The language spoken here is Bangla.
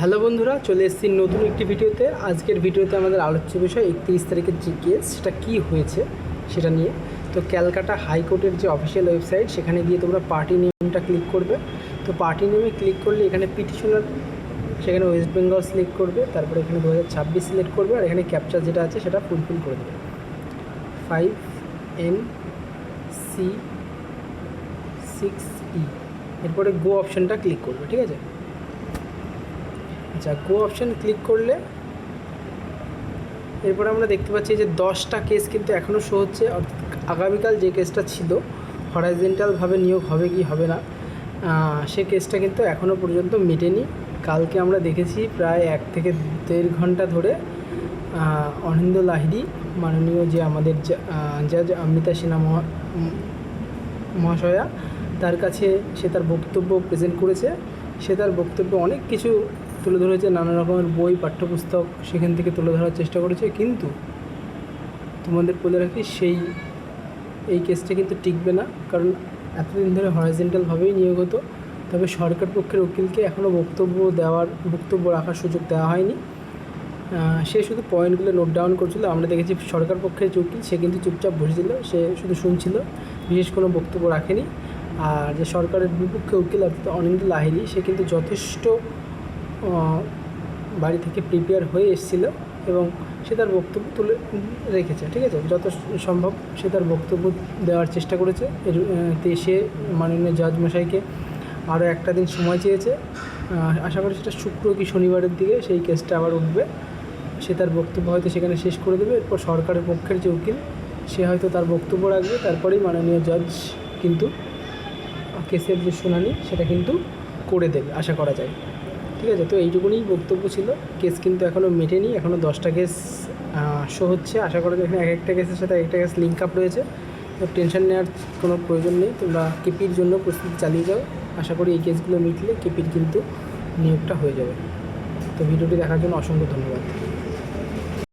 হ্যালো বন্ধুরা, চলে এসেছি নতুন একটি ভিডিওতে। আজকের ভিডিওতে আমাদের আলোচ্য বিষয় 31 তারিখের যে কেস সেটা কী হয়েছে সেটা নিয়ে। তো ক্যালকাটা হাইকোর্টের যে অফিসিয়াল ওয়েবসাইট সেখানে গিয়ে তোমরা পার্টি নেমটা ক্লিক করবে। তো পার্টি নেমে ক্লিক করলে এখানে পিটিশনার, সেখানে ওয়েস্ট বেঙ্গল সিলেক্ট করবে, তারপরে এখানে 2026 সিলেক্ট করবে, আর এখানে ক্যাপচার যেটা আছে সেটা ফুলফিল করে দেবে 5NC6E। এরপরে গো অপশানটা ক্লিক করবে, ঠিক আছে। আচ্ছা, গো অপশান ক্লিক করলে এরপরে আমরা দেখতে পাচ্ছি যে 10টা কেস কিন্তু এখনও শো হচ্ছে। অর্থাৎ আগামীকাল যে কেসটা ছিল হরাইজেন্টালভাবে নিয়োগ হবে কি হবে না, সে কেসটা কিন্তু এখনও পর্যন্ত মেটেনি। কালকে আমরা দেখেছি প্রায় 1 থেকে 1.5 ঘন্টা ধরে অনিন্দ্য লাহিড়ী, মাননীয় যে আমাদের জাজ অমৃতা সিনহা মহাশয়া, তার কাছে সে তার বক্তব্য প্রেজেন্ট করেছে। সে তার বক্তব্যে অনেক কিছু তুলে ধরেছে, নানা রকমের বই, পাঠ্যপুস্তক সেখান থেকে তুলে ধরার চেষ্টা করেছে। কিন্তু তোমাদের বলে রাখি, এই কেসটা কিন্তু টিকবে না, কারণ এতদিন ধরে হরাইজেন্টালভাবেই নিয়োগ হতো। তবে সরকার পক্ষের উকিলকে এখনও বক্তব্য রাখার সুযোগ দেওয়া হয়নি। সে শুধু পয়েন্টগুলো নোট ডাউন করছিল। আমরা দেখেছি সরকার পক্ষের যে উকিল সে কিন্তু চুপচাপ বসেছিল, সে শুধু শুনছিল, বিশেষ কোনো বক্তব্য রাখেনি। আর যে সরকারের বিপক্ষে উকিল অর্থাৎ অনিন্দ্য লাহিড়ী, সে কিন্তু যথেষ্ট বাড়ি থেকে প্রিপেয়ার হয়ে এসেছিলো এবং সে তার বক্তব্য তুলে রেখেছে, ঠিক আছে। যত সম্ভব সে তার বক্তব্য দেওয়ার চেষ্টা করেছে। সে মাননীয় জজ মশাইকে আরও একটা দিন সময় চেয়েছে। আশা করি সেটা শুক্র কি শনিবারের দিকে সেই কেসটা আবার উঠবে। সে তার বক্তব্য হয়তো সেখানে শেষ করে দেবে। এরপর সরকারের পক্ষের যে উকিল সে হয়তো তার বক্তব্য রাখবে, তারপরেই মাননীয় জজ কিন্তু কেসের যে শুনানি সেটা কিন্তু করে দেবে আশা করা যায়, ঠিক আছে। তো এইটুকুনি বক্তব্য ছিল। কেস কিন্তু এখনও মেটেনি, এখনও 10টা কেস শো হচ্ছে। আশা করা যায় এখানে এক একটা কেসের সাথে একটা কেস লিঙ্ক আপ রয়েছে। তো টেনশন নেওয়ার কোনো প্রয়োজন নেই, তোমরা কেপির জন্য প্রস্তুতি চালিয়ে যাও। আশা করি এই কেসগুলো মিটলে কেপির কিন্তু নিয়োগটা হয়ে যাবে। তো ভিডিওটি দেখার জন্য অসংখ্য ধন্যবাদ।